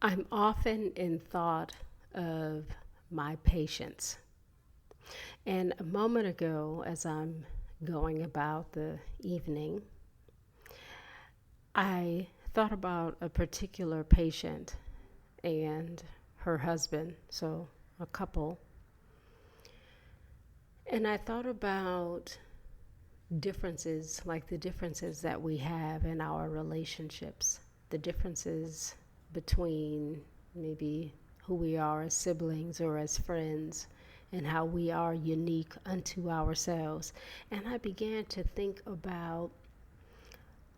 I'm often in thought of my patients. And a moment ago, as I'm going about the evening, I thought about a particular patient and her husband, so a couple. And I thought about differences, like the differences that we have in our relationships, the differences between maybe who we are as siblings or as friends, and how we are unique unto ourselves. And I began to think about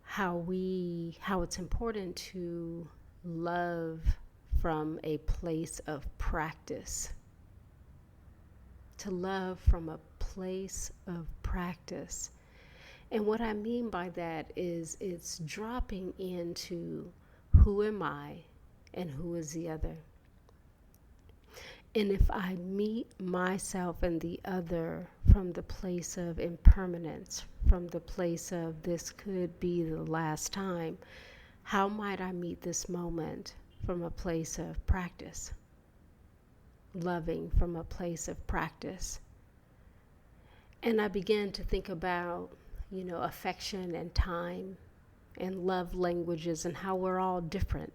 how it's important to love from a place of practice. To love from a place of practice. And what I mean by that is it's dropping into who am I and who is the other. And if I meet myself and the other from the place of impermanence, from the place of this could be the last time, how might I meet this moment from a place of practice? Loving from a place of practice. And I began to think about, affection and time and love languages and how we're all different.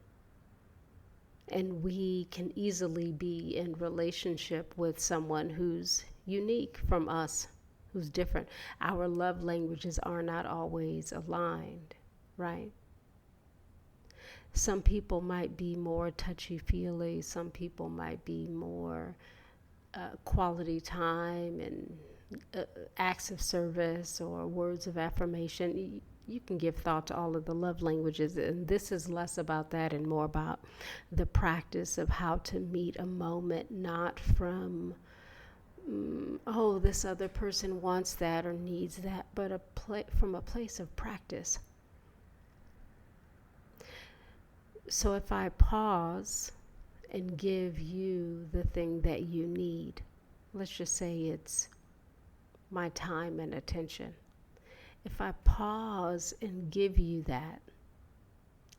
And we can easily be in relationship with someone who's unique from us, who's different. Our love languages are not always aligned, right? Some people might be more touchy-feely. Some people might be more quality time and acts of service or words of affirmation. You can give thought to all of the love languages, and this is less about that and more about the practice of how to meet a moment, not from, oh, this other person wants that or needs that, but from a place of practice. So if I pause and give you the thing that you need, let's just say it's my time and attention. If I pause and give you that,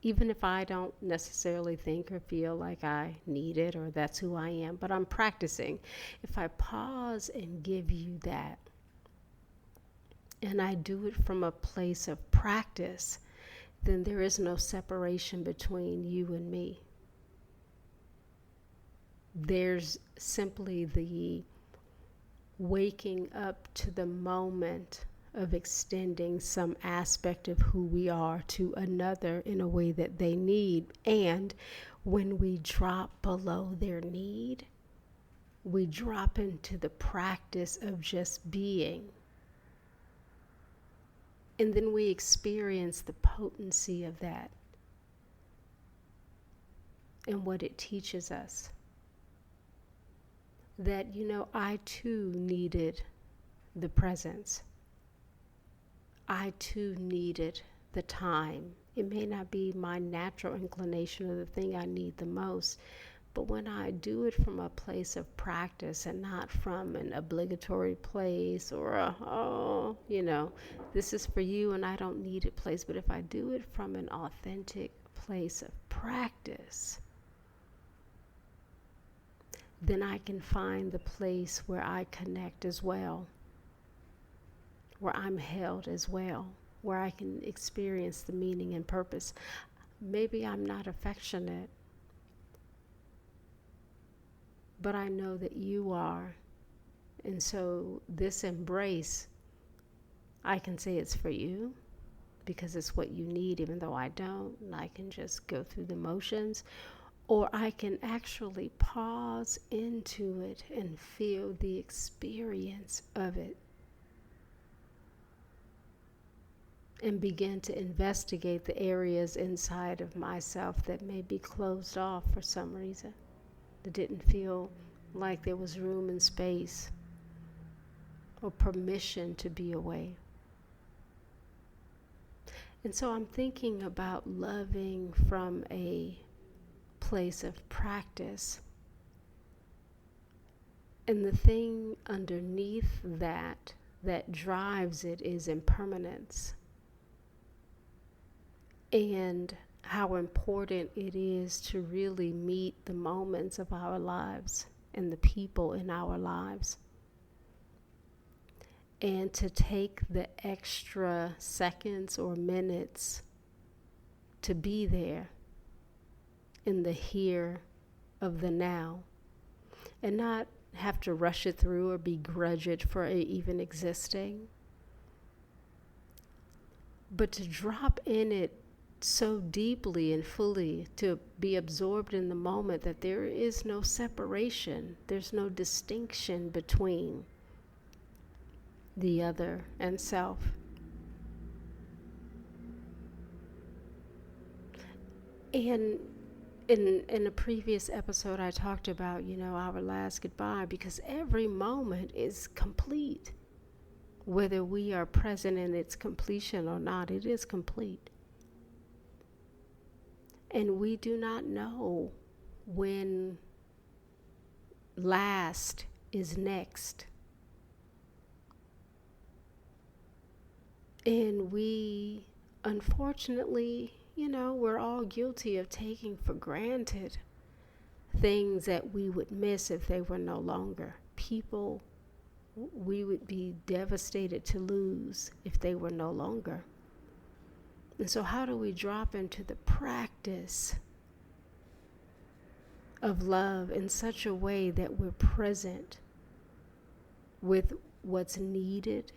even if I don't necessarily think or feel like I need it or that's who I am, but I'm practicing. If I pause and give you that, and I do it from a place of practice, then there is no separation between you and me. There's simply the waking up to the moment of extending some aspect of who we are to another in a way that they need. And when we drop below their need, we drop into the practice of just being. And then we experience the potency of that and what it teaches us. That, I too needed the presence. I too needed the time. It may not be my natural inclination or the thing I need the most, but when I do it from a place of practice and not from an obligatory place or this is for you and I don't need it place, but if I do it from an authentic place of practice, then I can find the place where I connect as well, where I'm held as well, where I can experience the meaning and purpose. Maybe I'm not affectionate, but I know that you are. And so this embrace, I can say it's for you because it's what you need, even though I don't. And I can just go through the motions. Or I can actually pause into it and feel the experience of it. And begin to investigate the areas inside of myself that may be closed off for some reason. That didn't feel like there was room and space or permission to be away. And so I'm thinking about loving from a place of practice. And the thing underneath that drives it is impermanence. And how important it is to really meet the moments of our lives and the people in our lives, and to take the extra seconds or minutes to be there in the here of the now, and not have to rush it through or begrudge it for even existing, but to drop in it so deeply and fully, to be absorbed in the moment that there is no separation, there's no distinction between the other and self. And in a previous episode, I talked about, our last goodbye, because every moment is complete. Whether we are present in its completion or not, it is complete. And we do not know when last is next. And we, unfortunately, we're all guilty of taking for granted things that we would miss if they were no longer. People we would be devastated to lose if they were no longer. And so how do we drop into the practice of love in such a way that we're present with what's needed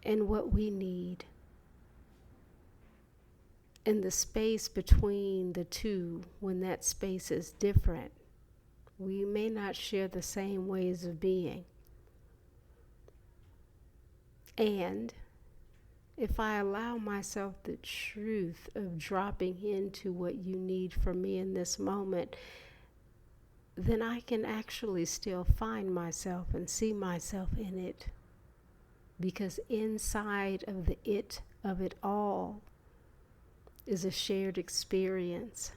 and what we need, and the space between the two, when that space is different? We may not share the same ways of being. And if I allow myself the truth of dropping into what you need from me in this moment, then I can actually still find myself and see myself in it. Because inside of the it of it all is a shared experience,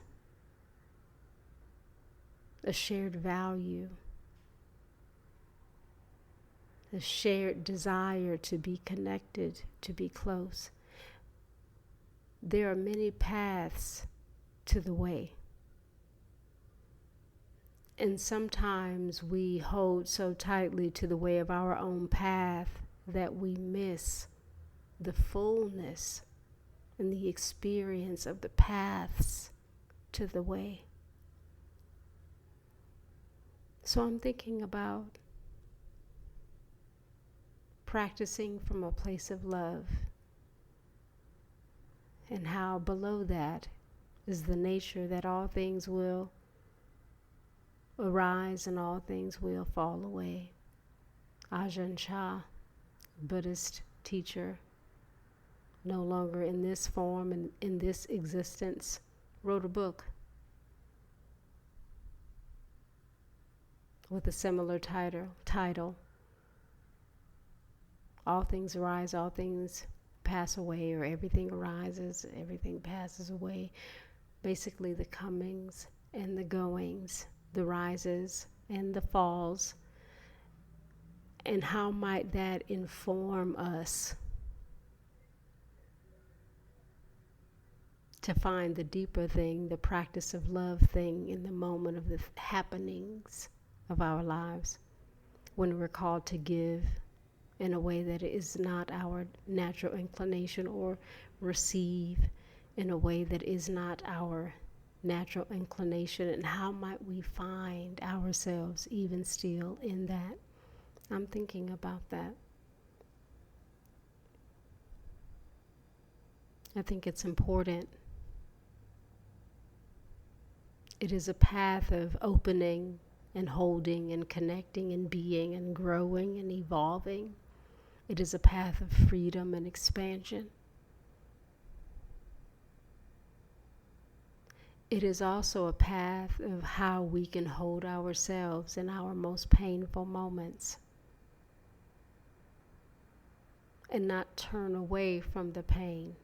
a shared value, a shared desire to be connected, to be close. There are many paths to the way. And sometimes we hold so tightly to the way of our own path that we miss the fullness and the experience of the paths to the way. So I'm thinking about practicing from a place of love, and how below that is the nature that all things will arise and all things will fall away. Ajahn Chah, Buddhist teacher, no longer in this form and in this existence, wrote a book with a similar title, All Things Arise, All Things Pass Away, or Everything Arises, Everything Passes Away. Basically the comings and the goings, the rises and the falls. And how might that inform us to find the deeper thing, the practice of love thing, in the moment of the happenings of our lives, when we're called to give in a way that is not our natural inclination, or receive in a way that is not our natural inclination, and how might we find ourselves even still in that? I'm thinking about that. I think it's important. It is a path of opening and holding and connecting and being and growing and evolving. It is a path of freedom and expansion. It is also a path of how we can hold ourselves in our most painful moments and not turn away from the pain,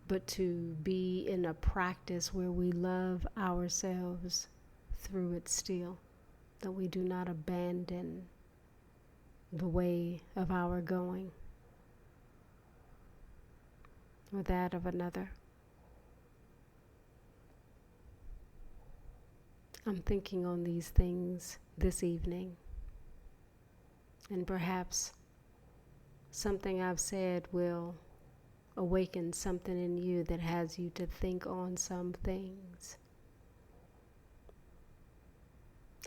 but to be in a practice where we love ourselves through it still, that we do not abandon the way of our going. or that of another. I'm thinking on these things this evening, and perhaps something I've said will awaken something in you that has you to think on some things.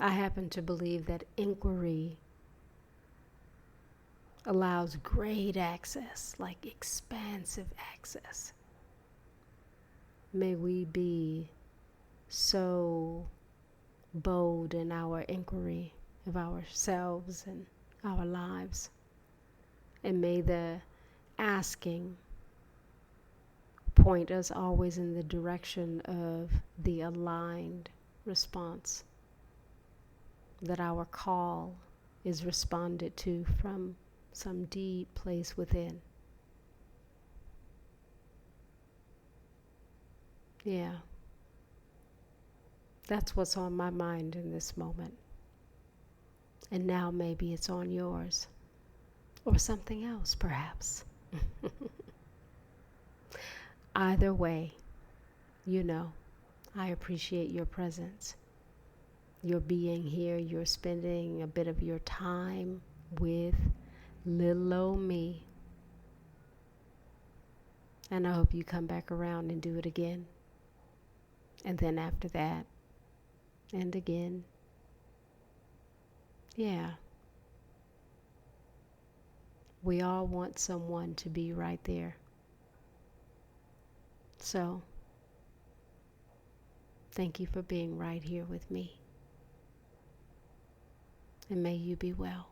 I happen to believe that inquiry allows great access, like expansive access. May we be so bold in our inquiry of ourselves and our lives. And may the asking point us always in the direction of the aligned response, that our call is responded to from some deep place within. Yeah. That's what's on my mind in this moment. And now maybe it's on yours. Or something else, perhaps. Either way, I appreciate your presence. Your being here, you're spending a bit of your time with little old me. And I hope you come back around and do it again. And then after that, and again. Yeah. We all want someone to be right there. So, thank you for being right here with me. And may you be well.